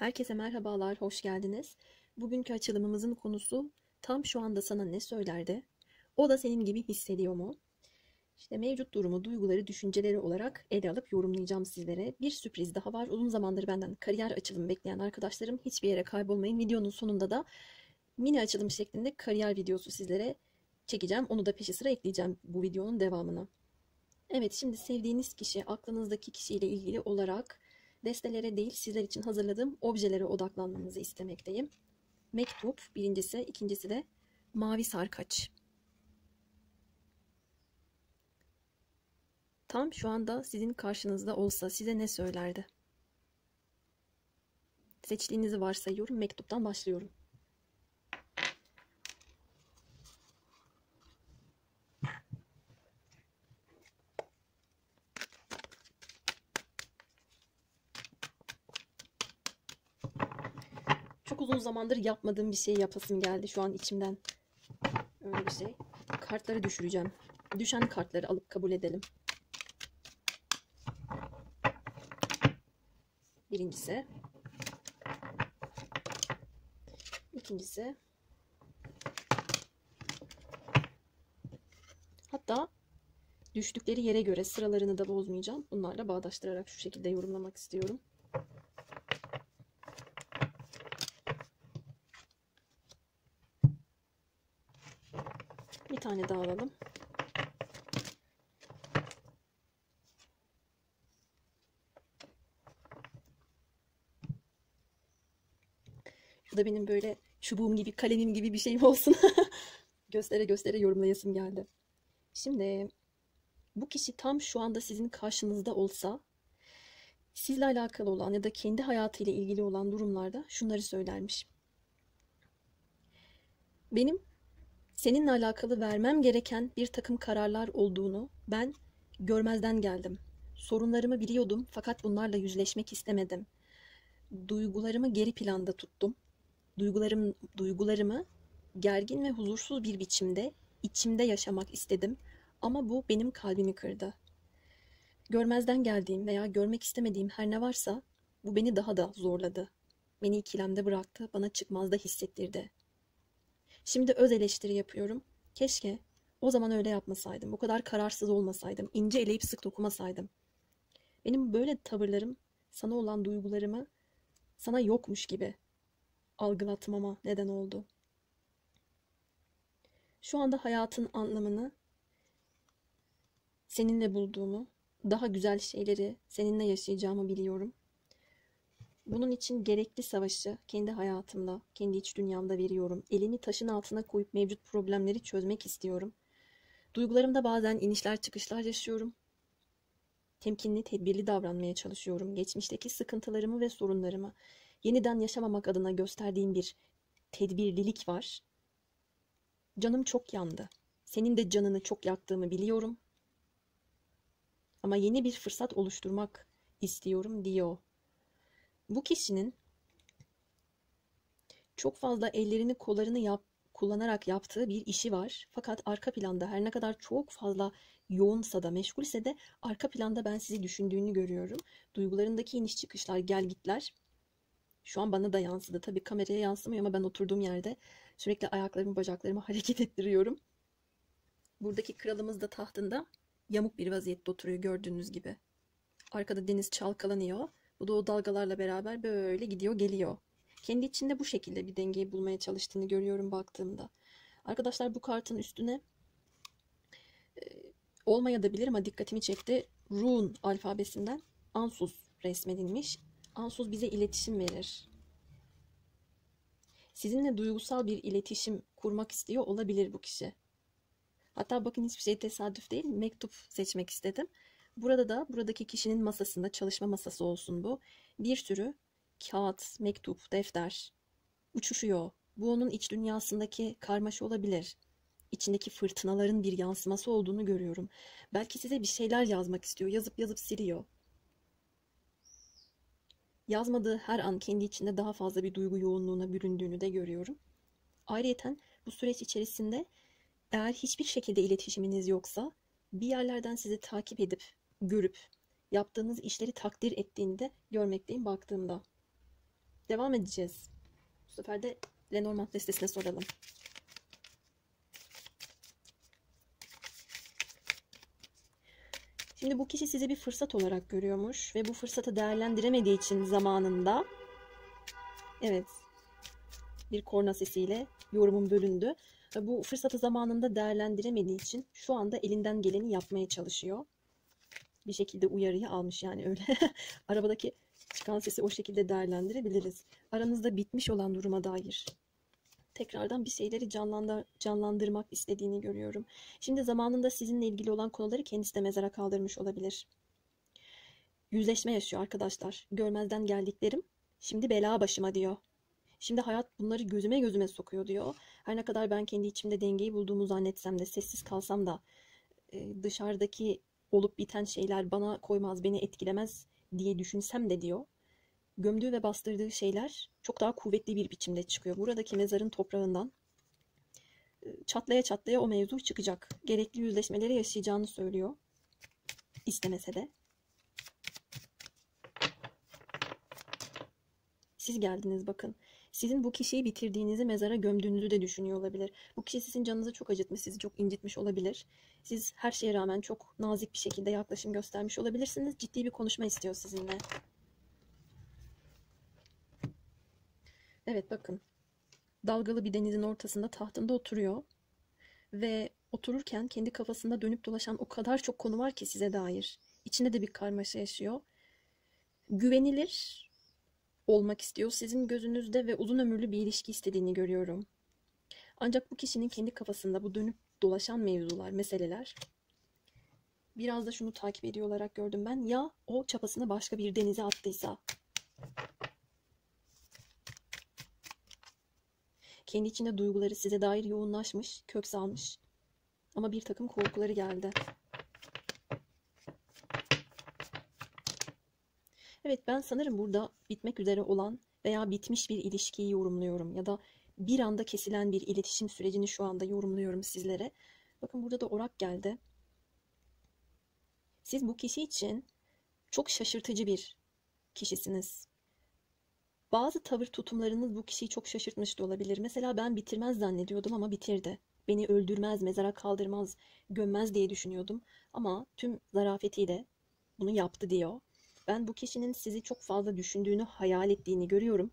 Herkese merhabalar, hoş geldiniz. Bugünkü açılımımızın konusu tam şu anda sana ne söylerdi? O da senin gibi hissediyor mu? İşte mevcut durumu, duyguları, düşünceleri olarak ele alıp yorumlayacağım sizlere. Bir sürpriz daha var. Uzun zamandır benden kariyer açılımı bekleyen arkadaşlarım hiçbir yere kaybolmayın. Videonun sonunda da mini açılım şeklinde kariyer videosu sizlere çekeceğim. Onu da peşi sıra ekleyeceğim bu videonun devamına. Evet, şimdi sevdiğiniz kişi, aklınızdaki kişiyle ilgili olarak destelere değil sizler için hazırladığım objelere odaklanmanızı istemekteyim. Mektup birincisi, ikincisi de mavi sarkaç. Tam şu anda sizin karşınızda olsa size ne söylerdi? Seçtiğinizi varsayıyorum, mektuptan başlıyorum. Çok uzun zamandır yapmadığım bir şey yapasım geldi şu an içimden. Öyle bir şey. Kartları düşüreceğim. Düşen kartları alıp kabul edelim. Birincisi. İkincisi. Hatta düştükleri yere göre sıralarını da bozmayacağım. Bunlarla bağdaştırarak şu şekilde yorumlamak istiyorum. Bir tane daha alalım. Şu da benim böyle çubuğum gibi, kalemim gibi bir şeyim olsun. Göstere göstere yorumlayasım geldi. Şimdi bu kişi tam şu anda sizin karşınızda olsa sizle alakalı olan ya da kendi hayatıyla ilgili olan durumlarda şunları söylermiş. Benim seninle alakalı vermem gereken bir takım kararlar olduğunu ben görmezden geldim. Sorunlarımı biliyordum fakat bunlarla yüzleşmek istemedim. Duygularımı geri planda tuttum. Duygularımı gergin ve huzursuz bir biçimde içimde yaşamak istedim ama bu benim kalbimi kırdı. Görmezden geldiğim veya görmek istemediğim her ne varsa bu beni daha da zorladı. Beni ikilemde bıraktı, bana çıkmazda hissettirdi. Şimdi öz eleştiri yapıyorum. Keşke o zaman öyle yapmasaydım, bu kadar kararsız olmasaydım, ince eleyip sık dokumasaydım. Benim böyle tavırlarım sana olan duygularımı sana yokmuş gibi algılatmama neden oldu. Şu anda hayatın anlamını seninle bulduğumu, daha güzel şeyleri seninle yaşayacağımı biliyorum. Bunun için gerekli savaşı kendi hayatımda, kendi iç dünyamda veriyorum. Elini taşın altına koyup mevcut problemleri çözmek istiyorum. Duygularımda bazen inişler çıkışlar yaşıyorum. Temkinli, tedbirli davranmaya çalışıyorum. Geçmişteki sıkıntılarımı ve sorunlarımı yeniden yaşamamak adına gösterdiğim bir tedbirlilik var. Canım çok yandı. Senin de canını çok yaktığımı biliyorum. Ama yeni bir fırsat oluşturmak istiyorum diyor. Bu kişinin çok fazla ellerini kollarını kullanarak yaptığı bir işi var. Fakat arka planda her ne kadar çok fazla yoğunsa da meşgulse de arka planda ben sizi düşündüğünü görüyorum. Duygularındaki iniş çıkışlar, gelgitler şu an bana da yansıdı. Tabii kameraya yansımıyor ama ben oturduğum yerde sürekli ayaklarımı, bacaklarımı hareket ettiriyorum. Buradaki kralımız da tahtında yamuk bir vaziyette oturuyor gördüğünüz gibi. Arkada deniz çalkalanıyor. Bu da o dalgalarla beraber böyle gidiyor geliyor. Kendi içinde bu şekilde bir dengeyi bulmaya çalıştığını görüyorum baktığımda. Arkadaşlar bu kartın üstüne olmayabilir ama dikkatimi çekti. Rune alfabesinden Ansuz resmedilmiş. Ansuz bize iletişim verir. Sizinle duygusal bir iletişim kurmak istiyor olabilir bu kişi. Hatta bakın hiçbir şey tesadüf değil. Mektup seçmek istedim. Burada da buradaki kişinin masasında çalışma masası olsun bu. Bir sürü kağıt, mektup, defter uçuşuyor. Bu onun iç dünyasındaki karmaşa olabilir. İçindeki fırtınaların bir yansıması olduğunu görüyorum. Belki size bir şeyler yazmak istiyor. Yazıp yazıp siliyor. Yazmadığı her an kendi içinde daha fazla bir duygu yoğunluğuna büründüğünü de görüyorum. Ayrıyeten bu süreç içerisinde eğer hiçbir şekilde iletişiminiz yoksa bir yerlerden sizi takip edip, görüp, yaptığınız işleri takdir ettiğini de görmekteyim baktığımda. Devam edeceğiz. Bu sefer de Lenormand destesine soralım. Şimdi bu kişi sizi bir fırsat olarak görüyormuş ve bu fırsatı değerlendiremediği için zamanında, evet, bir korna sesiyle yorumum bölündü. Bu fırsatı zamanında değerlendiremediği için şu anda elinden geleni yapmaya çalışıyor. Bir şekilde uyarıyı almış, yani öyle. Arabadaki çıkan sesi o şekilde değerlendirebiliriz. Aranızda bitmiş olan duruma dair tekrardan bir şeyleri canlandırmak istediğini görüyorum. Şimdi zamanında sizinle ilgili olan konuları kendisi de mezara kaldırmış olabilir. Yüzleşme yaşıyor arkadaşlar. Görmezden geldiklerim şimdi bela başıma diyor. Şimdi hayat bunları gözüme sokuyor diyor. Her ne kadar ben kendi içimde dengeyi bulduğumu zannetsem de, sessiz kalsam da dışarıdaki olup biten şeyler bana koymaz, beni etkilemez diye düşünsem de diyor. Gömdüğü ve bastırdığı şeyler çok daha kuvvetli bir biçimde çıkıyor. Buradaki mezarın toprağından çatlaya çatlaya o mevzu çıkacak. Gerekli yüzleşmeleri yaşayacağını söylüyor. İstemese de. Siz geldiniz bakın. Sizin bu kişiyi bitirdiğinizi, mezara gömdüğünüzü de düşünüyor olabilir. Bu kişi sizin canınızı çok acıtmış, sizi çok incitmiş olabilir. Siz her şeye rağmen çok nazik bir şekilde yaklaşım göstermiş olabilirsiniz. Ciddi bir konuşma istiyor sizinle. Evet bakın. Dalgalı bir denizin ortasında tahtında oturuyor. Ve otururken kendi kafasında dönüp dolaşan o kadar çok konu var ki size dair. İçinde de bir karmaşa yaşıyor. Güvenilir olmak istiyor sizin gözünüzde ve uzun ömürlü bir ilişki istediğini görüyorum. Ancak bu kişinin kendi kafasında bu dönüp dolaşan mevzular, meseleler biraz da şunu takip ediyor olarak gördüm ben. Ya o çapasını başka bir denize attıysa? Kendi içinde duyguları size dair yoğunlaşmış, kök salmış. Ama bir takım korkuları geldi. Evet, ben sanırım burada bitmek üzere olan veya bitmiş bir ilişkiyi yorumluyorum. Ya da bir anda kesilen bir iletişim sürecini şu anda yorumluyorum sizlere. Bakın burada da orak geldi. Siz bu kişi için çok şaşırtıcı bir kişisiniz. Bazı tavır tutumlarınız bu kişiyi çok şaşırtmış da olabilir. Mesela ben bitirmez zannediyordum ama bitirdi. Beni öldürmez, mezara kaldırmaz, gömmez diye düşünüyordum. Ama tüm zarafetiyle bunu yaptı diyor. Ben bu kişinin sizi çok fazla düşündüğünü, hayal ettiğini görüyorum.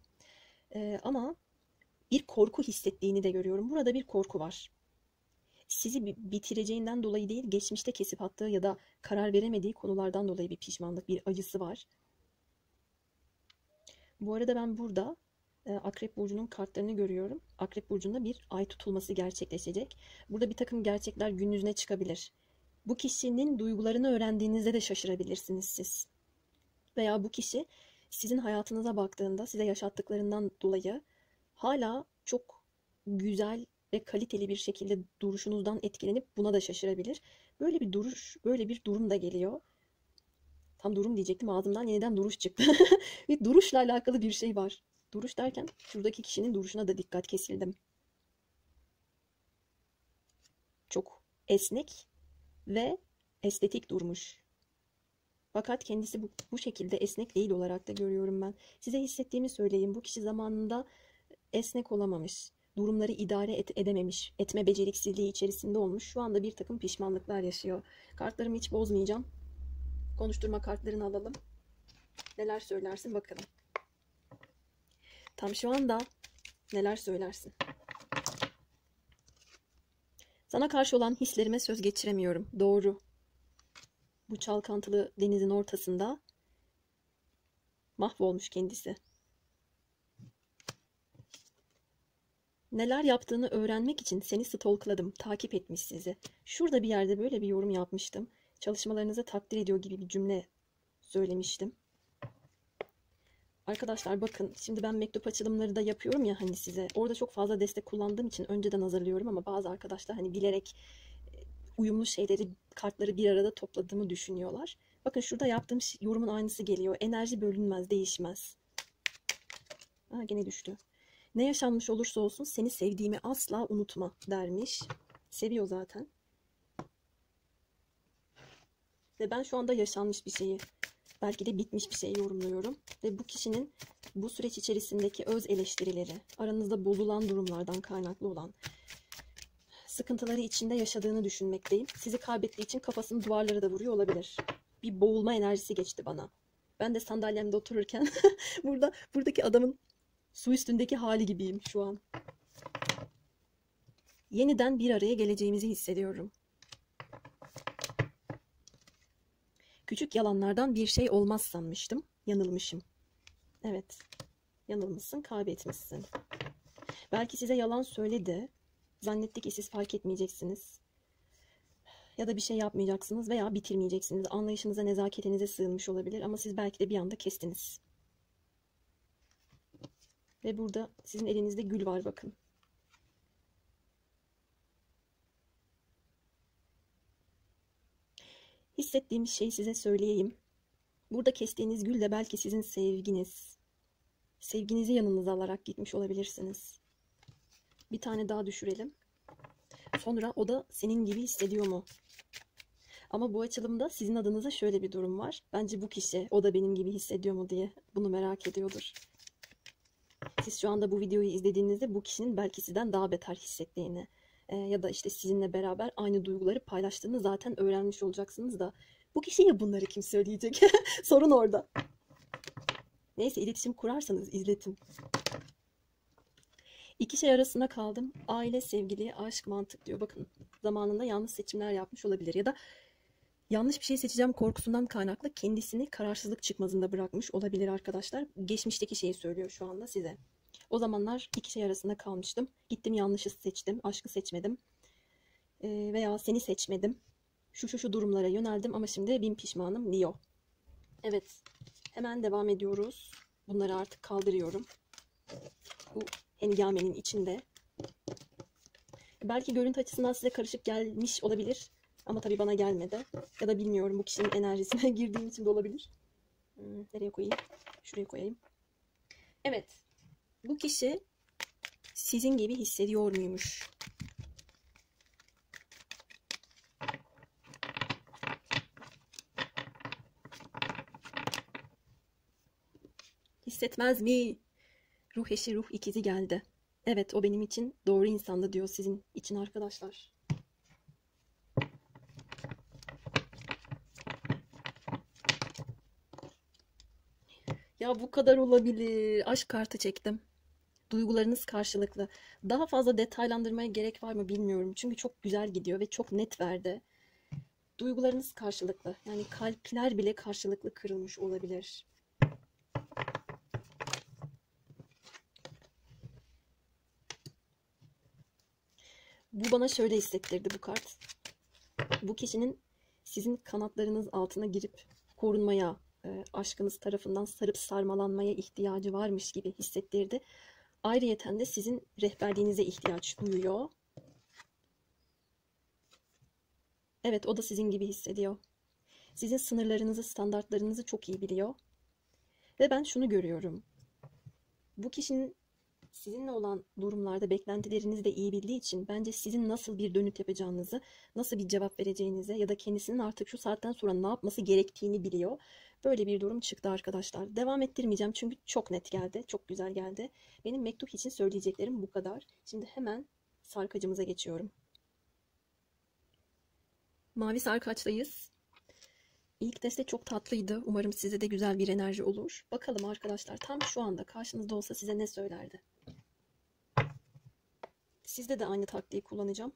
Ama bir korku hissettiğini de görüyorum. Burada bir korku var. Sizi bitireceğinden dolayı değil, geçmişte kesip attığı ya da karar veremediği konulardan dolayı bir pişmanlık, bir acısı var. Bu arada ben burada Akrep Burcu'nun kartlarını görüyorum. Akrep Burcu'nda bir ay tutulması gerçekleşecek. Burada bir takım gerçekler gün yüzüne çıkabilir. Bu kişinin duygularını öğrendiğinizde de şaşırabilirsiniz siz. Veya bu kişi sizin hayatınıza baktığında size yaşattıklarından dolayı hala çok güzel ve kaliteli bir şekilde duruşunuzdan etkilenip buna da şaşırabilir. Böyle bir duruş, böyle bir durum da geliyor. Tam durum diyecektim, ağzımdan yeniden duruş çıktı. Bir duruşla alakalı bir şey var. Duruş derken şuradaki kişinin duruşuna da dikkat kesildim. Çok esnek ve estetik durmuş. Fakat kendisi bu şekilde esnek değil olarak da görüyorum ben. Size hissettiğimi söyleyeyim. Bu kişi zamanında esnek olamamış. Durumları idare edememiş. Etme beceriksizliği içerisinde olmuş. Şu anda bir takım pişmanlıklar yaşıyor. Kartlarımı hiç bozmayacağım. Konuşturma kartlarını alalım. Neler söylersin bakalım. Tam şu anda neler söylersin? Sana karşı olan hislerime söz geçiremiyorum. Doğru. Bu çalkantılı denizin ortasında mahvolmuş kendisi. Neler yaptığını öğrenmek için seni stalkladım, takip etmiş sizi. Şurada bir yerde böyle bir yorum yapmıştım. Çalışmalarınızı takdir ediyor gibi bir cümle söylemiştim. Arkadaşlar bakın, şimdi ben mektup açılımları da yapıyorum ya hani size. Orada çok fazla destek kullandığım için önceden hazırlıyorum ama bazı arkadaşlar hani bilerek uyumlu şeyleri, kartları bir arada topladığımı düşünüyorlar. Bakın şurada yaptığım yorumun aynısı geliyor. Enerji bölünmez, değişmez. Ha, gene düştü. Ne yaşanmış olursa olsun seni sevdiğimi asla unutma dermiş. Seviyor zaten. Ve ben şu anda yaşanmış bir şeyi, belki de bitmiş bir şeyi yorumluyorum. Ve bu kişinin bu süreç içerisindeki öz eleştirileri, aranızda bozulan durumlardan kaynaklı olan sıkıntıları içinde yaşadığını düşünmekteyim. Sizi kaybettiği için kafasını duvarlara da vuruyor olabilir. Bir boğulma enerjisi geçti bana. Ben de sandalyemde otururken buradaki adamın su üstündeki hali gibiyim şu an. Yeniden bir araya geleceğimizi hissediyorum. Küçük yalanlardan bir şey olmaz sanmıştım. Yanılmışım. Evet, yanılmışsın, kaybetmişsin. Belki size yalan söyledi. Zannetti ki siz fark etmeyeceksiniz. Ya da bir şey yapmayacaksınız veya bitirmeyeceksiniz. Anlayışınıza, nezaketinize sığınmış olabilir ama siz belki de bir anda kestiniz. Ve burada sizin elinizde gül var, bakın. Hissettiğim şeyi size söyleyeyim. Burada kestiğiniz gül de belki sizin sevginiz. Sevginizi yanınıza alarak gitmiş olabilirsiniz. Bir tane daha düşürelim. Sonra o da senin gibi hissediyor mu? Ama bu açılımda sizin adınıza şöyle bir durum var. Bence bu kişi o da benim gibi hissediyor mu diye bunu merak ediyordur. Siz şu anda bu videoyu izlediğinizde bu kişinin belki sizden daha beter hissettiğini ya da işte sizinle beraber aynı duyguları paylaştığını zaten öğrenmiş olacaksınız da bu kişiye bunları kim söyleyecek? Sorun orada. Neyse, iletişim kurarsanız izletin. İki şey arasında kaldım. Aile, sevgili, aşk, mantık diyor. Bakın, zamanında yanlış seçimler yapmış olabilir ya da yanlış bir şey seçeceğim korkusundan kaynaklı kendisini kararsızlık çıkmazında bırakmış olabilir arkadaşlar. Geçmişteki şeyi söylüyor şu anda size. O zamanlar iki şey arasında kalmıştım. Gittim yanlışı seçtim. Aşkı seçmedim. Veya seni seçmedim. Şu durumlara yöneldim ama şimdi bin pişmanım diyor. Evet. Hemen devam ediyoruz. Bunları artık kaldırıyorum. Bu hengamenin içinde. Belki görüntü açısından size karışık gelmiş olabilir. Ama tabii bana gelmedi. Ya da bilmiyorum, bu kişinin enerjisine girdiğim için de olabilir. Nereye koyayım? Şuraya koyayım. Evet. Bu kişi sizin gibi hissediyor muymuş? Hissetmez mi? Ruh eşi, ruh ikizi geldi. Evet, o benim için doğru insandı diyor sizin için arkadaşlar. Ya bu kadar olabilir. Aşk kartı çektim. Duygularınız karşılıklı. Daha fazla detaylandırmaya gerek var mı bilmiyorum. Çünkü çok güzel gidiyor ve çok net verdi. Duygularınız karşılıklı. Yani kalpler bile karşılıklı kırılmış olabilir. Bu bana şöyle hissettirdi bu kart. Bu kişinin sizin kanatlarınız altına girip korunmaya, aşkınız tarafından sarıp sarmalanmaya ihtiyacı varmış gibi hissettirdi. Ayrıyeten de sizin rehberliğinize ihtiyaç duyuyor. Evet, o da sizin gibi hissediyor. Sizin sınırlarınızı, standartlarınızı çok iyi biliyor. Ve ben şunu görüyorum. Bu kişinin sizinle olan durumlarda beklentilerinizi de iyi bildiği için bence sizin nasıl bir dönüt yapacağınızı, nasıl bir cevap vereceğinize ya da kendisinin artık şu saatten sonra ne yapması gerektiğini biliyor. Böyle bir durum çıktı arkadaşlar. Devam ettirmeyeceğim çünkü çok net geldi, çok güzel geldi. Benim mektup için söyleyeceklerim bu kadar. Şimdi hemen sarkacımıza geçiyorum. Mavi sarkaçtayız. İlk deste çok tatlıydı. Umarım size de güzel bir enerji olur. Bakalım arkadaşlar, tam şu anda karşınızda olsa size ne söylerdi? Sizde de aynı taktiği kullanacağım.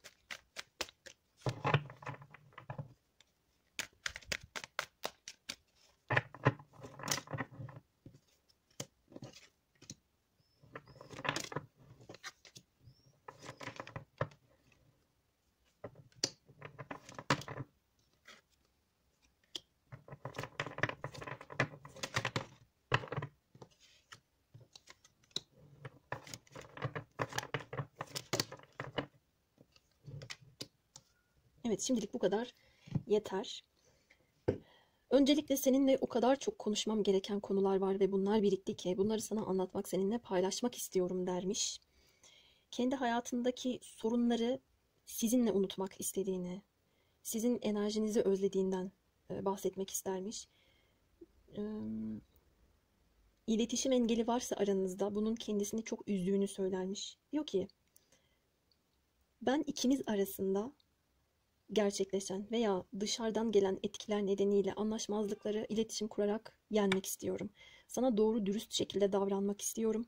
Evet, şimdilik bu kadar yeter. Öncelikle seninle o kadar çok konuşmam gereken konular var ve bunlar birikti ki bunları sana anlatmak, seninle paylaşmak istiyorum dermiş. Kendi hayatındaki sorunları sizinle unutmak istediğini, sizin enerjinizi özlediğinden bahsetmek istermiş. İletişim engeli varsa aranızda bunun kendisini çok üzdüğünü söylermiş. Diyor ki ben ikiniz arasında gerçekleşen veya dışarıdan gelen etkiler nedeniyle anlaşmazlıkları iletişim kurarak yenmek istiyorum. Sana doğru dürüst şekilde davranmak istiyorum.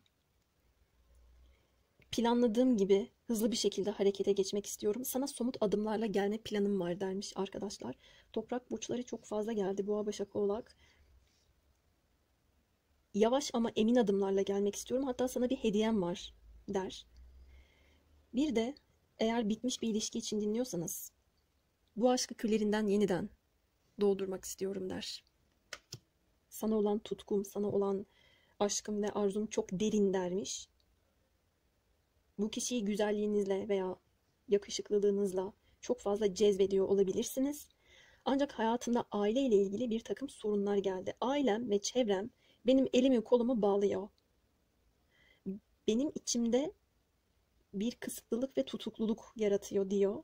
Planladığım gibi hızlı bir şekilde harekete geçmek istiyorum. Sana somut adımlarla gelme planım var dermiş arkadaşlar. Toprak burçları çok fazla geldi. Boğa, Başak, Oğlak. Yavaş ama emin adımlarla gelmek istiyorum. Hatta sana bir hediyem var der. Bir de eğer bitmiş bir ilişki için dinliyorsanız bu aşkı küllerinden yeniden doldurmak istiyorum der. Sana olan tutkum, sana olan aşkım ve arzum çok derin dermiş. Bu kişiyi güzelliğinizle veya yakışıklılığınızla çok fazla cezbediyor olabilirsiniz. Ancak hayatında aileyle ilgili bir takım sorunlar geldi. Ailem ve çevrem benim elimi kolumu bağlıyor. Benim içimde bir kısıtlılık ve tutukluluk yaratıyor diyor.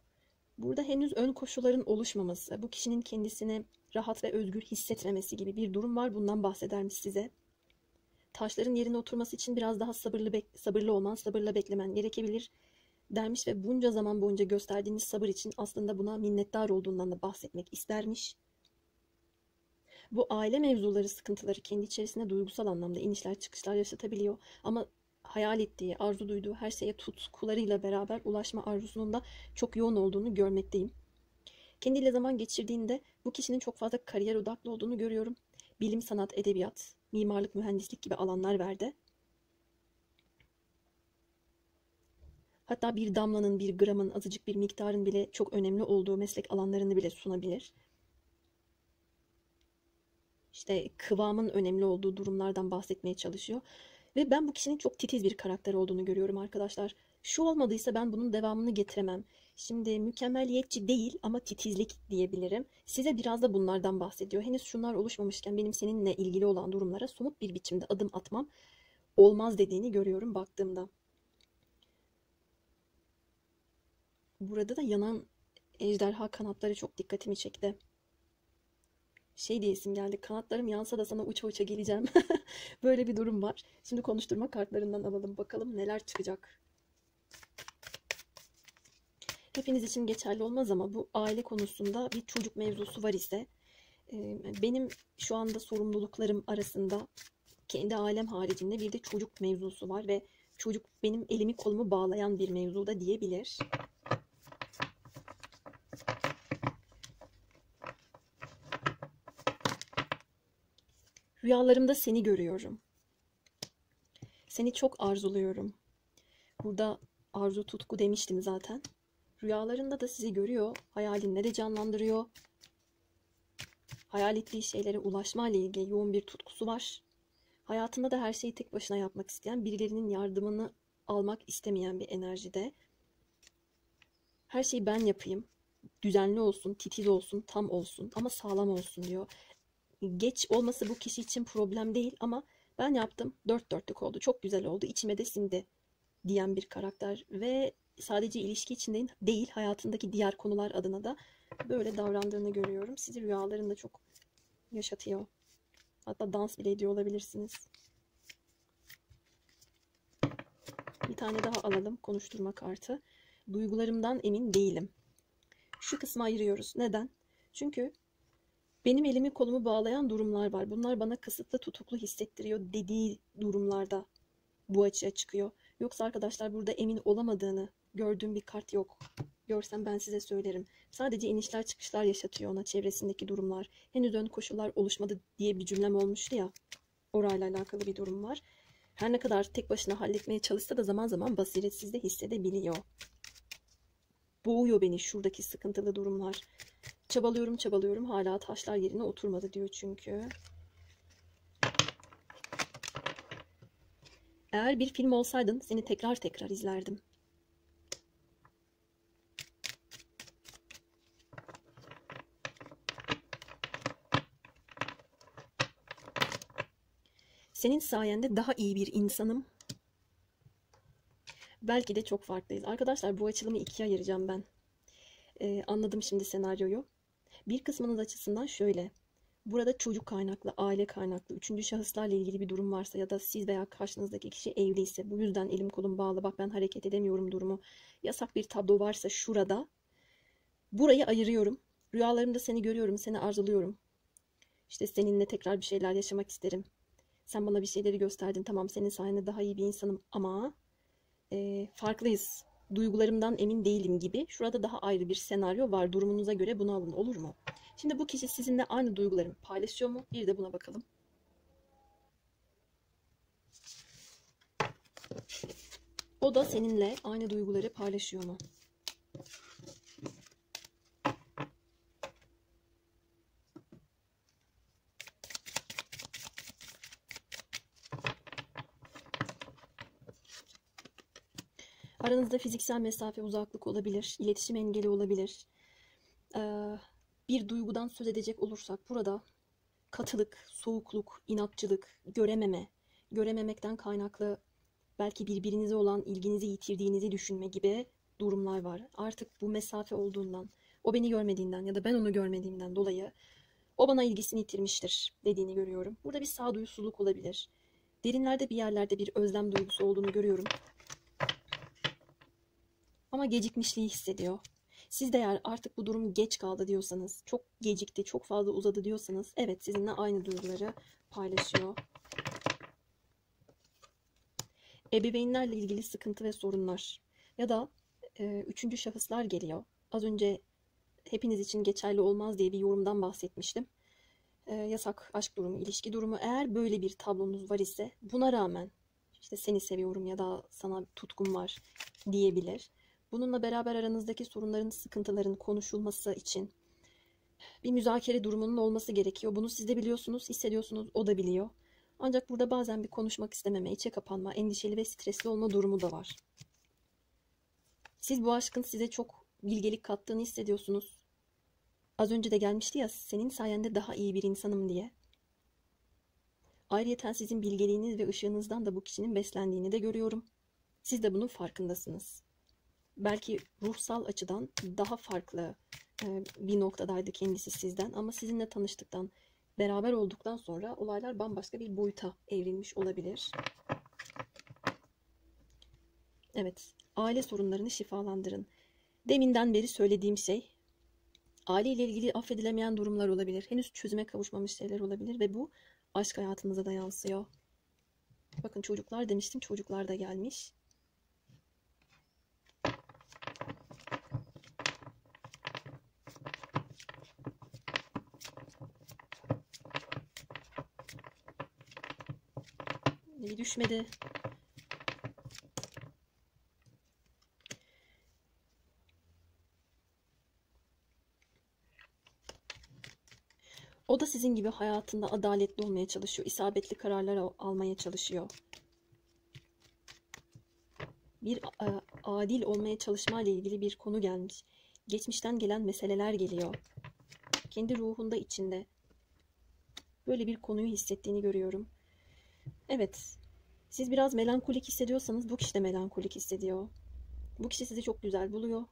Burada henüz ön koşulların oluşmaması, bu kişinin kendisini rahat ve özgür hissetmemesi gibi bir durum var. Bundan bahsedermiş size. Taşların yerine oturması için biraz daha sabırlı olman, sabırla beklemen gerekebilir dermiş ve bunca zaman boyunca gösterdiğiniz sabır için aslında buna minnettar olduğundan da bahsetmek istermiş. Bu aile mevzuları, sıkıntıları kendi içerisinde duygusal anlamda inişler çıkışlar yaşatabiliyor. Ama hayal ettiği, arzu duyduğu her şeye tutkularıyla beraber ulaşma arzusunun da çok yoğun olduğunu görmekteyim. Kendiyle zaman geçirdiğinde bu kişinin çok fazla kariyer odaklı olduğunu görüyorum. Bilim, sanat, edebiyat, mimarlık, mühendislik gibi alanlar verdi. Hatta bir damlanın, bir gramın, azıcık bir miktarın bile çok önemli olduğu meslek alanlarını bile sunabilir. İşte kıvamın önemli olduğu durumlardan bahsetmeye çalışıyor. Ve ben bu kişinin çok titiz bir karakter olduğunu görüyorum arkadaşlar. Şu olmadıysa ben bunun devamını getiremem. Şimdi mükemmeliyetçi değil ama titizlik diyebilirim. Size biraz da bunlardan bahsediyor. Henüz şunlar oluşmamışken benim seninle ilgili olan durumlara somut bir biçimde adım atmam olmaz dediğini görüyorum baktığımda. Burada da yanan ejderha kanatları çok dikkatimi çekti. Şey diyesim geldi. Kanatlarım yansa da sana uça uça geleceğim. Böyle bir durum var. Şimdi konuşturma kartlarından alalım. Bakalım neler çıkacak. Hepiniz için geçerli olmaz ama bu aile konusunda bir çocuk mevzusu var ise benim şu anda sorumluluklarım arasında kendi ailem haricinde bir de çocuk mevzusu var ve çocuk benim elimi kolumu bağlayan bir mevzu da diyebilir. Rüyalarımda seni görüyorum. Seni çok arzuluyorum. Burada arzu tutku demiştim zaten. Rüyalarında da sizi görüyor. Hayalinde de canlandırıyor. Hayal ettiği şeylere ulaşma ile ilgili yoğun bir tutkusu var. Hayatında da her şeyi tek başına yapmak isteyen, birilerinin yardımını almak istemeyen bir enerjide. Her şeyi ben yapayım. Düzenli olsun, titiz olsun, tam olsun ama sağlam olsun diyor. Geç olması bu kişi için problem değil ama ben yaptım, dört dörtlük oldu, çok güzel oldu, içime de sindi diyen bir karakter ve sadece ilişki için değil hayatındaki diğer konular adına da böyle davrandığını görüyorum. Sizi rüyalarında çok yaşatıyor. Hatta dans bile ediyor olabilirsiniz. Bir tane daha alalım konuşturma kartı. Duygularımdan emin değilim. Şu kısmı ayırıyoruz. Neden? Çünkü benim elimi kolumu bağlayan durumlar var. Bunlar bana kısıtlı tutuklu hissettiriyor dediği durumlarda bu açığa çıkıyor. Yoksa arkadaşlar burada emin olamadığını gördüğüm bir kart yok. Görsem ben size söylerim. Sadece inişler çıkışlar yaşatıyor ona çevresindeki durumlar. Henüz ön koşullar oluşmadı diye bir cümlem olmuştu ya. Orayla alakalı bir durum var. Her ne kadar tek başına halletmeye çalışsa da zaman zaman basiretsiz de hissedebiliyor. Boğuyor beni şuradaki sıkıntılı durumlar. Çabalıyorum çabalıyorum hala taşlar yerine oturmadı diyor çünkü. Eğer bir film olsaydın seni tekrar tekrar izlerdim. Senin sayende daha iyi bir insanım. Belki de çok farklıyız. Arkadaşlar bu açılımı ikiye ayıracağım ben. Anladım şimdi senaryoyu. Bir kısmınız açısından şöyle. Burada çocuk kaynaklı, aile kaynaklı, üçüncü şahıslarla ilgili bir durum varsa ya da siz veya karşınızdaki kişi evliyse, bu yüzden elim kolum bağlı, bak ben hareket edemiyorum durumu, yasak bir tablo varsa şurada, burayı ayırıyorum. Rüyalarımda seni görüyorum, seni arzuluyorum. İşte seninle tekrar bir şeyler yaşamak isterim. Sen bana bir şeyleri gösterdin, tamam senin sayende daha iyi bir insanım ama farklıyız. Duygularımdan emin değilim gibi. Şurada daha ayrı bir senaryo var. Durumunuza göre bunu alın, olur mu? Şimdi bu kişi sizinle aynı duygularını paylaşıyor mu? Bir de buna bakalım. O da seninle aynı duyguları paylaşıyor mu? Aranızda fiziksel mesafe, uzaklık olabilir, iletişim engeli olabilir. Bir duygudan söz edecek olursak burada katılık, soğukluk, inatçılık, görememekten kaynaklı belki birbirinize olan ilginizi yitirdiğinizi düşünme gibi durumlar var. Artık bu mesafe olduğundan, o beni görmediğinden ya da ben onu görmediğimden dolayı o bana ilgisini yitirmiştir dediğini görüyorum. Burada bir sağduyusuzluk olabilir. Derinlerde bir yerlerde bir özlem duygusu olduğunu görüyorum. Ama gecikmişliği hissediyor. Siz de eğer artık bu durum geç kaldı diyorsanız, çok gecikti, çok fazla uzadı diyorsanız, evet sizinle aynı duyguları paylaşıyor. Ebeveynlerle ilgili sıkıntı ve sorunlar ya da üçüncü şahıslar geliyor. Az önce hepiniz için geçerli olmaz diye bir yorumdan bahsetmiştim. Yasak aşk durumu, ilişki durumu, eğer böyle bir tablonuz var ise buna rağmen işte seni seviyorum ya da sana tutkum var diyebilir. Bununla beraber aranızdaki sorunların, sıkıntıların konuşulması için bir müzakere durumunun olması gerekiyor. Bunu siz de biliyorsunuz, hissediyorsunuz, o da biliyor. Ancak burada bazen bir konuşmak istememe, içe kapanma, endişeli ve stresli olma durumu da var. Siz bu aşkın size çok bilgelik kattığını hissediyorsunuz. Az önce de gelmişti ya, senin sayende daha iyi bir insanım diye. Ayrıyeten sizin bilgeliğiniz ve ışığınızdan da bu kişinin beslendiğini de görüyorum. Siz de bunun farkındasınız. Belki ruhsal açıdan daha farklı bir noktadaydı kendisi sizden ama sizinle tanıştıktan, beraber olduktan sonra olaylar bambaşka bir boyuta evrilmiş olabilir. Evet, aile sorunlarını şifalandırın. Deminden beri söylediğim şey, aile ile ilgili affedilemeyen durumlar olabilir. Henüz çözüme kavuşmamış şeyler olabilir ve bu aşk hayatınıza da yansıyor. Bakın çocuklar demiştim, çocuklar da gelmiş. Bir düşmedi. O da sizin gibi hayatında adaletli olmaya çalışıyor. İsabetli kararlar almaya çalışıyor. Bir adil olmaya çalışmayla ilgili bir konu gelmiş. Geçmişten gelen meseleler geliyor. Kendi ruhunda, içinde böyle bir konuyu hissettiğini görüyorum. Evet, siz biraz melankolik hissediyorsanız bu kişi de melankolik hissediyor. Bu kişi sizi çok güzel buluyor.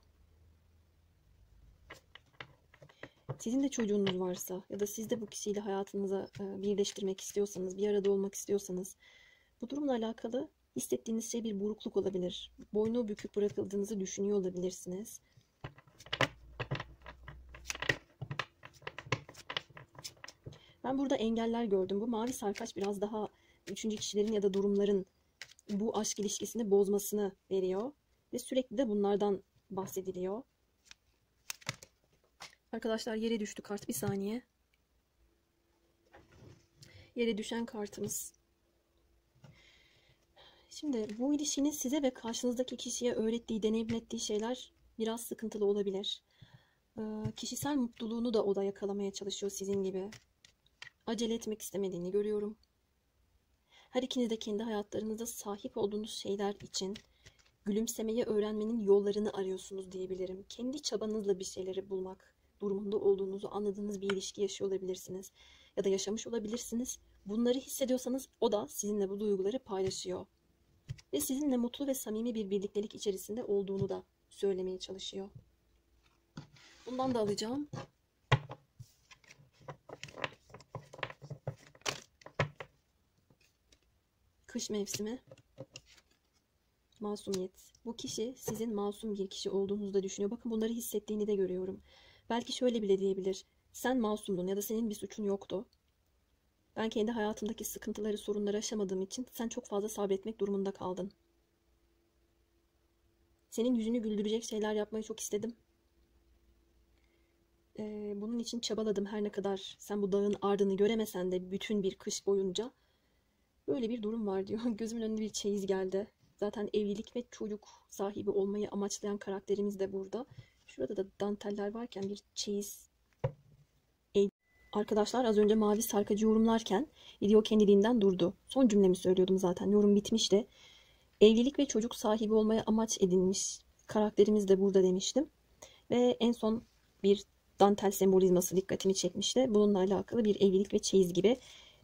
Sizin de çocuğunuz varsa ya da siz de bu kişiyle hayatınıza birleştirmek istiyorsanız, bir arada olmak istiyorsanız, bu durumla alakalı hissettiğiniz şey bir burukluk olabilir. Boynu bükük bırakıldığınızı düşünüyor olabilirsiniz. Ben burada engeller gördüm. Bu mavi sarkaç biraz daha üçüncü kişilerin ya da durumların bu aşk ilişkisini bozmasını veriyor. Ve sürekli de bunlardan bahsediliyor. Arkadaşlar yere düştü kart, bir saniye. Yere düşen kartımız. Şimdi bu ilişkinin size ve karşınızdaki kişiye öğrettiği, deneyimlettiği şeyler biraz sıkıntılı olabilir. Kişisel mutluluğunu da o da yakalamaya çalışıyor sizin gibi. Acele etmek istemediğini görüyorum. Her ikiniz de kendi hayatlarınızda sahip olduğunuz şeyler için gülümsemeyi öğrenmenin yollarını arıyorsunuz diyebilirim. Kendi çabanızla bir şeyleri bulmak durumunda olduğunuzu anladığınız bir ilişki yaşıyor olabilirsiniz. Ya da yaşamış olabilirsiniz. Bunları hissediyorsanız o da sizinle bu duyguları paylaşıyor. Ve sizinle mutlu ve samimi bir birliktelik içerisinde olduğunu da söylemeye çalışıyor. Bundan da alacağım. Kış mevsimi, masumiyet. Bu kişi sizin masum bir kişi olduğunuzu da düşünüyor. Bakın bunları hissettiğini de görüyorum. Belki şöyle bile diyebilir. Sen masumdun ya da senin bir suçun yoktu. Ben kendi hayatımdaki sıkıntıları, sorunları aşamadığım için sen çok fazla sabretmek durumunda kaldın. Senin yüzünü güldürecek şeyler yapmayı çok istedim. Bunun için çabaladım her ne kadar sen bu dağın ardını göremesen de bütün bir kış boyunca. Böyle bir durum var diyor. Gözümün önünde bir çeyiz geldi. Zaten evlilik ve çocuk sahibi olmayı amaçlayan karakterimiz de burada. Şurada da danteller varken bir çeyiz. Arkadaşlar az önce mavi sarkacı yorumlarken video kendiliğinden durdu. Son cümlemi söylüyordum zaten. Yorum bitmişti. Evlilik ve çocuk sahibi olmaya amaç edinmiş karakterimiz de burada demiştim. Ve en son bir dantel sembolizması dikkatimi çekmişti. Bununla alakalı bir evlilik ve çeyiz gibi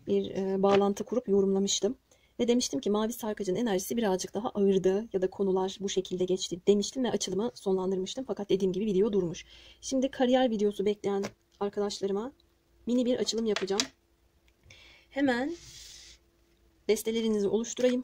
bir bağlantı kurup yorumlamıştım. Ve demiştim ki mavi sarkacın enerjisi birazcık daha ağırdı ya da konular bu şekilde geçti demiştim ve açılımı sonlandırmıştım. Fakat dediğim gibi video durmuş. Şimdi kariyer videosu bekleyen arkadaşlarıma mini bir açılım yapacağım. Hemen destelerinizi oluşturayım.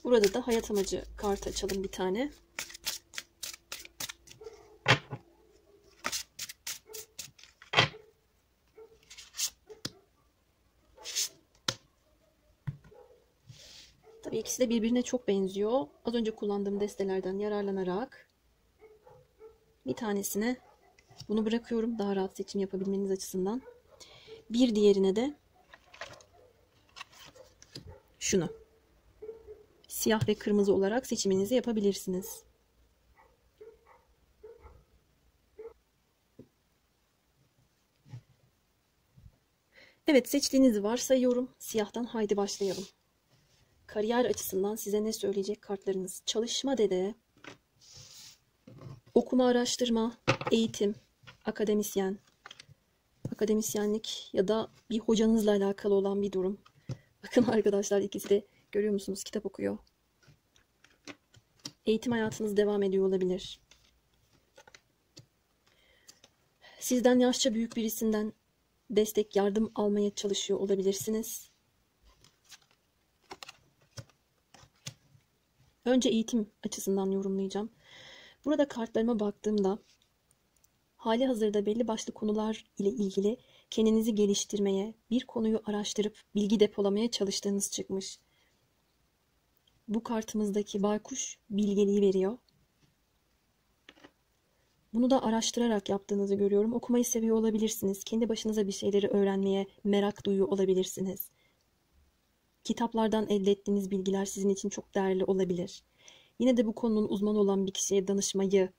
Burada da hayat amacı kartı açalım bir tane. Tabii ikisi de birbirine çok benziyor. Az önce kullandığım destelerden yararlanarak bir tanesine bunu bırakıyorum daha rahat seçim yapabilmeniz açısından. Bir diğerine de şunu. Siyah ve kırmızı olarak seçiminizi yapabilirsiniz. Evet, seçtiğinizi varsayıyorum. Siyahtan haydi başlayalım. Kariyer açısından size ne söyleyecek kartlarınız? Çalışma dede, okuma araştırma, eğitim, akademisyen, akademisyenlik ya da bir hocanızla alakalı olan bir durum. Bakın arkadaşlar ikisi de görüyor musunuz? Kitap okuyor. Eğitim hayatınız devam ediyor olabilir. Sizden yaşça büyük birisinden destek, yardım almaya çalışıyor olabilirsiniz. Önce eğitim açısından yorumlayacağım. Burada kartlarıma baktığımda hali hazırda belli başlı konular ile ilgili kendinizi geliştirmeye, bir konuyu araştırıp bilgi depolamaya çalıştığınız çıkmış. Bu kartımızdaki baykuş bilgeliği veriyor. Bunu da araştırarak yaptığınızı görüyorum. Okumayı seviyor olabilirsiniz. Kendi başınıza bir şeyleri öğrenmeye merak duyuyor olabilirsiniz. Kitaplardan elde ettiğiniz bilgiler sizin için çok değerli olabilir. Yine de bu konunun uzmanı olan bir kişiye danışmayı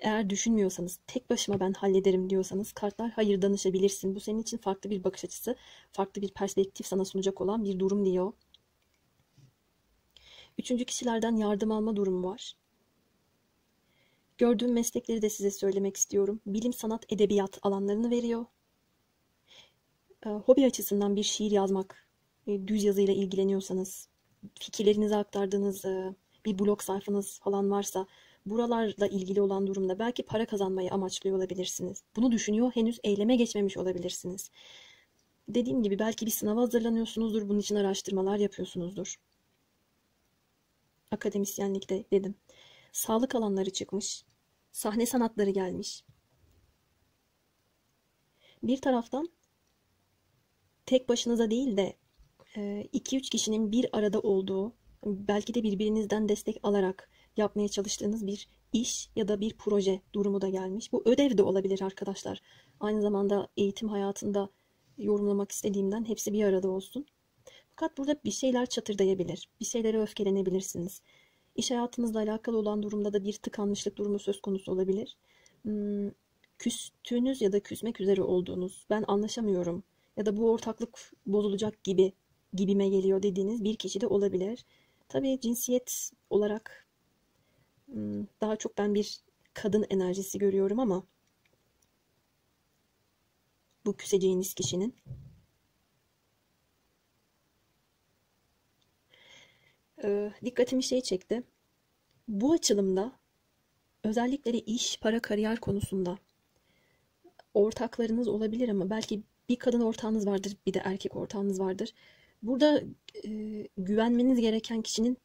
eğer düşünmüyorsanız, tek başıma ben hallederim diyorsanız kartlar hayır danışabilirsin. Bu senin için farklı bir bakış açısı, farklı bir perspektif sana sunacak olan bir durum diyor. Üçüncü kişilerden yardım alma durumu var. Gördüğüm meslekleri de size söylemek istiyorum. Bilim, sanat, edebiyat alanlarını veriyor. Hobi açısından bir şiir yazmak, düz yazıyla ilgileniyorsanız, fikirlerinizi aktardığınız bir blog sayfanız falan varsa, buralarla ilgili olan durumda belki para kazanmayı amaçlıyor olabilirsiniz. Bunu düşünüyor, henüz eyleme geçmemiş olabilirsiniz. Dediğim gibi belki bir sınava hazırlanıyorsunuzdur, bunun için araştırmalar yapıyorsunuzdur. Akademisyenlikte dedim. Sağlık alanları çıkmış. Sahne sanatları gelmiş. Bir taraftan tek başınıza değil de 2-3 kişinin bir arada olduğu, belki de birbirinizden destek alarak yapmaya çalıştığınız bir iş ya da bir proje durumu da gelmiş. Bu ödev de olabilir arkadaşlar. Aynı zamanda eğitim hayatında yorumlamak istediğimden hepsi bir arada olsun. Fakat burada bir şeyler çatırdayabilir. Bir şeylere öfkelenebilirsiniz. İş hayatınızla alakalı olan durumda da bir tıkanmışlık durumu söz konusu olabilir. Küstüğünüz ya da küsmek üzere olduğunuz, ben anlaşamıyorum ya da bu ortaklık bozulacak gibime geliyor dediğiniz bir kişi de olabilir. Tabii cinsiyet olarak daha çok ben bir kadın enerjisi görüyorum ama bu küseceğiniz kişinin. Dikkatimi şey çekti. Bu açılımda özellikle de iş, para, kariyer konusunda ortaklarınız olabilir ama belki bir kadın ortağınız vardır, bir de erkek ortağınız vardır. Burada güvenmeniz gereken kişinin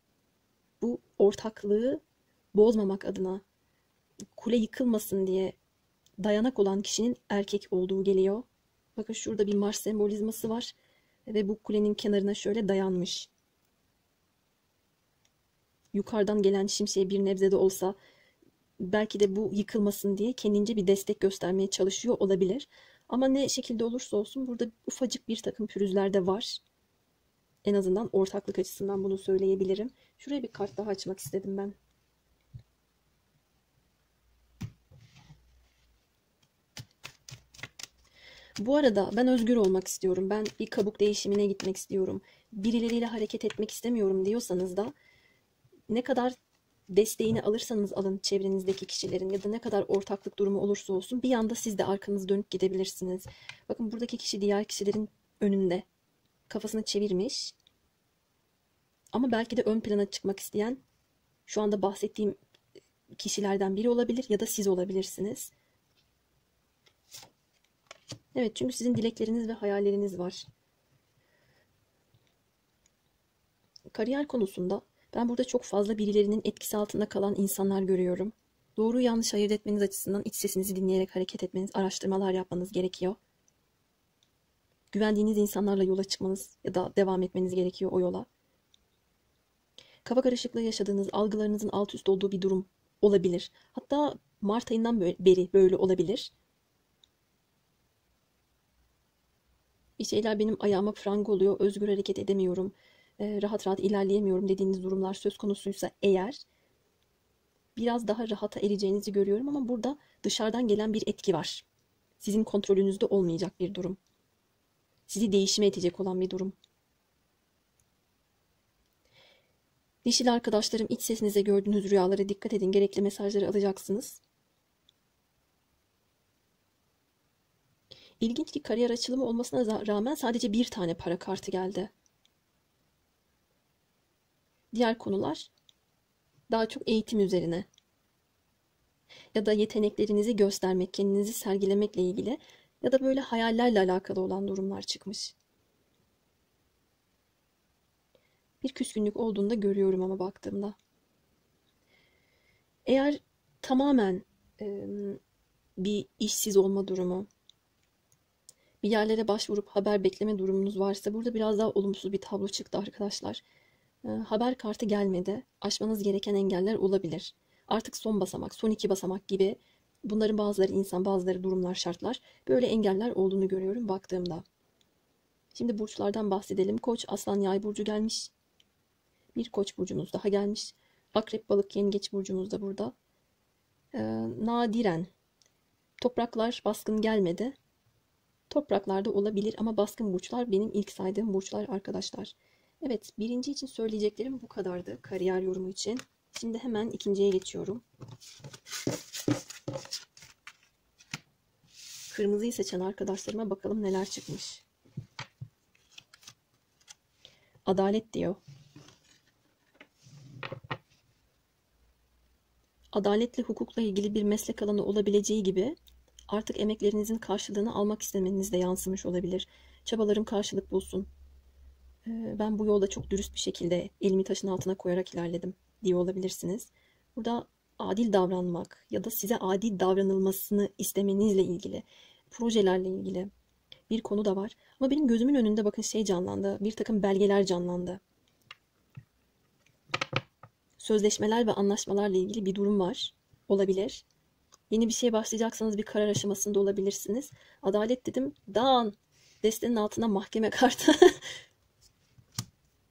bu ortaklığı bozmamak adına, kule yıkılmasın diye dayanak olan kişinin erkek olduğu geliyor. Bakın şurada bir Mars sembolizması var ve bu kulenin kenarına şöyle dayanmış. Yukarıdan gelen şimşeye bir nebze de olsa belki de bu yıkılmasın diye kendince bir destek göstermeye çalışıyor olabilir. Ama ne şekilde olursa olsun burada ufacık bir takım pürüzler de var. En azından ortaklık açısından bunu söyleyebilirim. Şuraya bir kart daha açmak istedim ben. Bu arada ben özgür olmak istiyorum. Ben bir kabuk değişimine gitmek istiyorum. Birileriyle hareket etmek istemiyorum diyorsanız da ne kadar desteğini alırsanız alın çevrenizdeki kişilerin ya da ne kadar ortaklık durumu olursa olsun bir anda siz de arkanızı dönüp gidebilirsiniz. Bakın buradaki kişi diğer kişilerin önünde kafasını çevirmiş ama belki de ön plana çıkmak isteyen şu anda bahsettiğim kişilerden biri olabilir ya da siz olabilirsiniz. Evet, çünkü sizin dilekleriniz ve hayalleriniz var. Kariyer konusunda ben burada çok fazla birilerinin etkisi altında kalan insanlar görüyorum. Doğru yanlış ayırt etmeniz açısından iç sesinizi dinleyerek hareket etmeniz, araştırmalar yapmanız gerekiyor. Güvendiğiniz insanlarla yola çıkmanız ya da devam etmeniz gerekiyor o yola. Kafa karışıklığı yaşadığınız, algılarınızın alt üst olduğu bir durum olabilir. Hatta Mart ayından beri böyle olabilir. Bir şeyler benim ayağıma pranga oluyor, özgür hareket edemiyorum, rahat rahat ilerleyemiyorum dediğiniz durumlar söz konusuysa eğer biraz daha rahata ereceğinizi görüyorum ama burada dışarıdan gelen bir etki var. Sizin kontrolünüzde olmayacak bir durum. Sizi değişime itecek olan bir durum. Dişil arkadaşlarım, iç sesinize gördüğünüz rüyalara dikkat edin. Gerekli mesajları alacaksınız. İlginç bir kariyer açılımı olmasına rağmen sadece bir tane para kartı geldi. Diğer konular daha çok eğitim üzerine ya da yeteneklerinizi göstermek, kendinizi sergilemekle ilgili ya da böyle hayallerle alakalı olan durumlar çıkmış. Bir küskünlük olduğunu da görüyorum ama baktığımda. Eğer tamamen bir işsiz olma durumu, bir yerlere başvurup haber bekleme durumunuz varsa burada biraz daha olumsuz bir tablo çıktı arkadaşlar. Haber kartı gelmedi. Aşmanız gereken engeller olabilir. Artık son basamak, son iki basamak gibi bunların bazıları insan, bazıları durumlar, şartlar. Böyle engeller olduğunu görüyorum baktığımda. Şimdi burçlardan bahsedelim. Koç, Aslan, Yay burcu gelmiş. Bir Koç burcunuz daha gelmiş. Akrep, Balık, Yengeç burcunuz da burada. Nadiren topraklar baskın gelmedi. Topraklarda olabilir ama baskın burçlar benim ilk saydığım burçlar arkadaşlar. Evet, birinci için söyleyeceklerim bu kadardı kariyer yorumu için. Şimdi hemen ikinciye geçiyorum. Kırmızıyı seçen arkadaşlarıma bakalım neler çıkmış. Adalet diyor. Adaletle, hukukla ilgili bir meslek alanı olabileceği gibi artık emeklerinizin karşılığını almak istemeniz de yansımış olabilir. Çabalarım karşılık bulsun. Ben bu yolda çok dürüst bir şekilde elimi taşın altına koyarak ilerledim diye olabilirsiniz. Burada adil davranmak ya da size adil davranılmasını istemenizle ilgili, projelerle ilgili bir konu da var. Ama benim gözümün önünde bakın şey canlandı, bir takım belgeler canlandı. Sözleşmeler ve anlaşmalarla ilgili bir durum var, olabilir. Yeni bir şeye başlayacaksanız bir karar aşamasında olabilirsiniz. Adalet dedim, dağın destenin altına mahkeme kartı.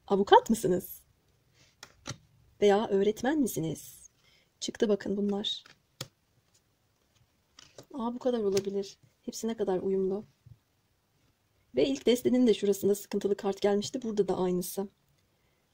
Avukat mısınız? Veya öğretmen misiniz? Çıktı bakın bunlar. Bu kadar olabilir. Hepsi ne kadar uyumlu. Ve ilk destenin de şurasında sıkıntılı kart gelmişti. Burada da aynısı.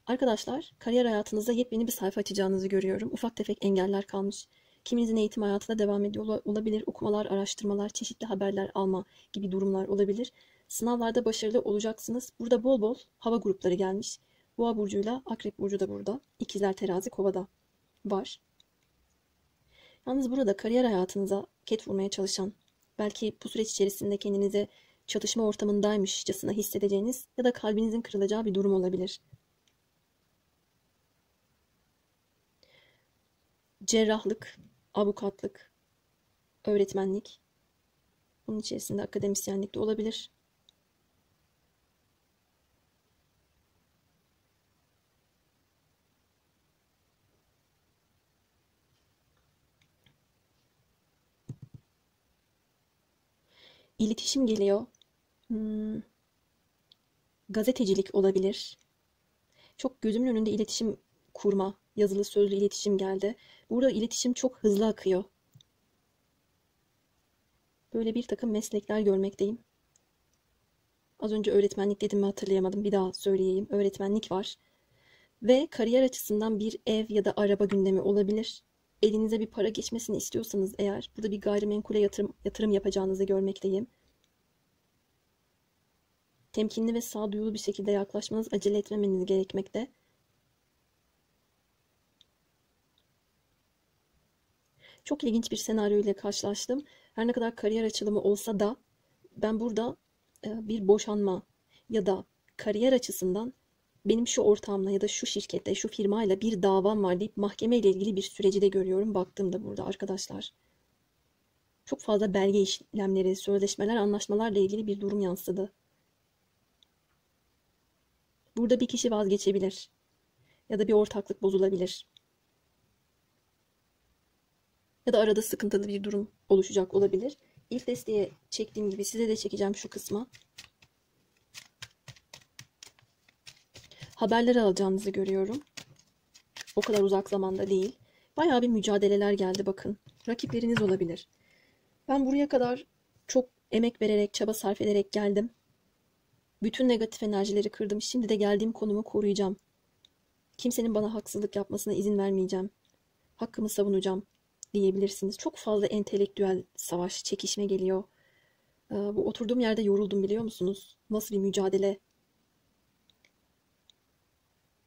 Arkadaşlar, kariyer hayatınızda yepyeni bir sayfa açacağınızı görüyorum. Ufak tefek engeller kalmış. Kiminizin eğitim hayatına devam ediyor olabilir. Okumalar, araştırmalar, çeşitli haberler alma gibi durumlar olabilir. Sınavlarda başarılı olacaksınız. Burada bol bol hava grupları gelmiş. Boğa burcuyla Akrep burcu da burada. İkizler, Terazi, Kova'da var. Yalnız burada kariyer hayatınıza ket vurmaya çalışan, belki bu süreç içerisinde kendinize çatışma ortamındaymışçasına hissedeceğiniz ya da kalbinizin kırılacağı bir durum olabilir. Cerrahlık, avukatlık, öğretmenlik, bunun içerisinde akademisyenlik de olabilir. İletişim geliyor. Gazetecilik olabilir. Çok gözümün önünde iletişim kurma, yazılı sözlü iletişim geldi. Burada iletişim çok hızlı akıyor. Böyle bir takım meslekler görmekteyim. Az önce öğretmenlik dedim mi hatırlayamadım. Bir daha söyleyeyim. Öğretmenlik var. Ve kariyer açısından bir ev ya da araba gündemi olabilir. Elinize bir para geçmesini istiyorsanız eğer, burada bir gayrimenkule yatırım yapacağınızı görmekteyim. Temkinli ve sağduyulu bir şekilde yaklaşmanız, acele etmemeniz gerekmekte. Çok ilginç bir senaryo ile karşılaştım. Her ne kadar kariyer açılımı olsa da ben burada bir boşanma ya da kariyer açısından benim şu ortağımla ya da şu şirkette, şu firmayla bir davam var deyip mahkemeyle ilgili bir süreci de görüyorum baktığımda burada arkadaşlar. Çok fazla belge işlemleri, sözleşmeler, anlaşmalarla ilgili bir durum yansıdı. Burada bir kişi vazgeçebilir ya da bir ortaklık bozulabilir. Ya da arada sıkıntılı bir durum oluşacak olabilir. İlk desteğe çektiğim gibi size de çekeceğim şu kısma. Haberler alacağınızı görüyorum. O kadar uzak zamanda değil. Bayağı bir mücadeleler geldi bakın. Rakipleriniz olabilir. Ben buraya kadar çok emek vererek, çaba sarf ederek geldim. Bütün negatif enerjileri kırdım. Şimdi de geldiğim konumu koruyacağım. Kimsenin bana haksızlık yapmasına izin vermeyeceğim. Hakkımı savunacağım diyebilirsiniz. Çok fazla entelektüel savaş, çekişme geliyor. Bu oturduğum yerde yoruldum biliyor musunuz? Nasıl bir mücadele?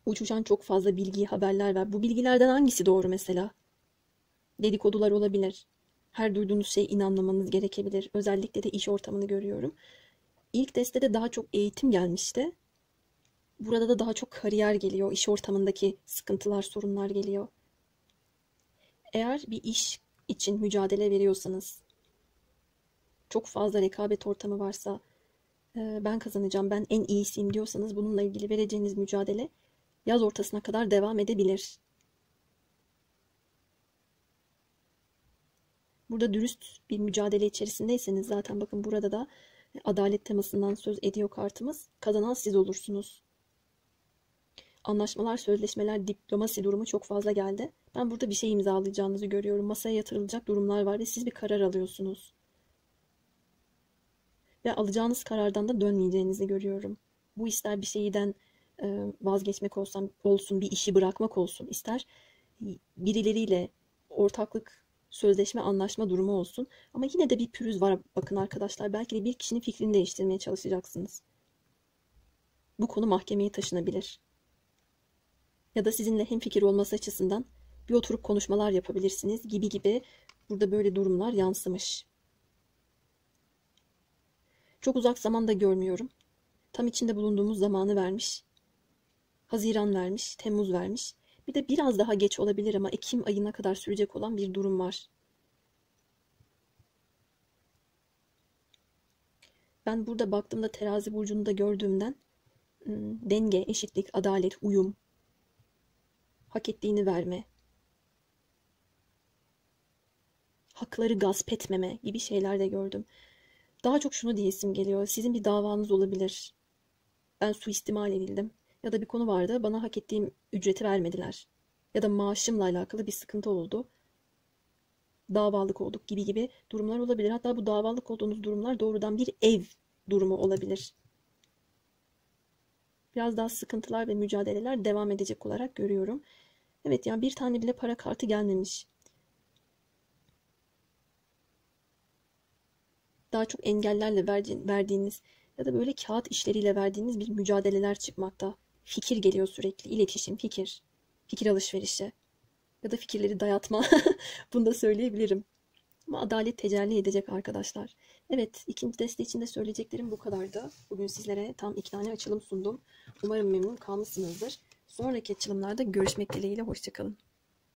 Uçuşan çok fazla bilgi, haberler var. Bu bilgilerden hangisi doğru mesela? Dedikodular olabilir. Her duyduğunuz şeye inanmamanız gerekebilir. Özellikle de iş ortamını görüyorum. İlk destede daha çok eğitim gelmişti. Burada da daha çok kariyer geliyor. İş ortamındaki sıkıntılar, sorunlar geliyor. Eğer bir iş için mücadele veriyorsanız, çok fazla rekabet ortamı varsa, ben kazanacağım, ben en iyisiyim diyorsanız bununla ilgili vereceğiniz mücadele yaz ortasına kadar devam edebilir. Burada dürüst bir mücadele içerisindeyseniz zaten bakın burada da adalet temasından söz ediyor kartımız. Kazanan siz olursunuz. Anlaşmalar, sözleşmeler, diplomasi durumu çok fazla geldi. Ben burada bir şey imzalayacağınızı görüyorum. Masaya yatırılacak durumlar var ve siz bir karar alıyorsunuz. Ve alacağınız karardan da dönmeyeceğinizi görüyorum. Bu ister bir şeyden vazgeçmek olsun, bir işi bırakmak olsun, ister birileriyle ortaklık, sözleşme, anlaşma durumu olsun. Ama yine de bir pürüz var bakın arkadaşlar. Belki de bir kişinin fikrini değiştirmeye çalışacaksınız. Bu konu mahkemeye taşınabilir. Ya da sizinle hemfikir olması açısından bir oturup konuşmalar yapabilirsiniz gibi gibi burada böyle durumlar yansımış. Çok uzak zamanda görmüyorum. Tam içinde bulunduğumuz zamanı vermiş. Haziran vermiş, Temmuz vermiş. Bir de biraz daha geç olabilir ama Ekim ayına kadar sürecek olan bir durum var. Ben burada baktığımda terazi burcunu da gördüğümden denge, eşitlik, adalet, uyum, hak ettiğini verme, hakları gasp etmeme gibi şeyler de gördüm. Daha çok şunu diyesim geliyor. Sizin bir davanız olabilir. Ben suistimal edildim. Ya da bir konu vardı. Bana hak ettiğim ücreti vermediler. Ya da maaşımla alakalı bir sıkıntı oldu. Davalık olduk gibi gibi durumlar olabilir. Hatta bu davalık olduğunuz durumlar doğrudan bir ev durumu olabilir. biraz daha sıkıntılar ve mücadeleler devam edecek olarak görüyorum. Evet, yani bir tane bile para kartı gelmemiş. Daha çok engellerle verdiğiniz ya da böyle kağıt işleriyle verdiğiniz bir mücadeleler çıkmakta. Fikir geliyor sürekli. İletişim, fikir, fikir alışverişi ya da fikirleri dayatma. Bunu da söyleyebilirim. Ama adalet tecelli edecek arkadaşlar. Evet, ikinci deste için de söyleyeceklerim bu kadardı. Bugün sizlere tam 2 tane açılım sundum. Umarım memnun kalmışsınızdır. Sonraki açılımlarda görüşmek dileğiyle. Hoşça kalın.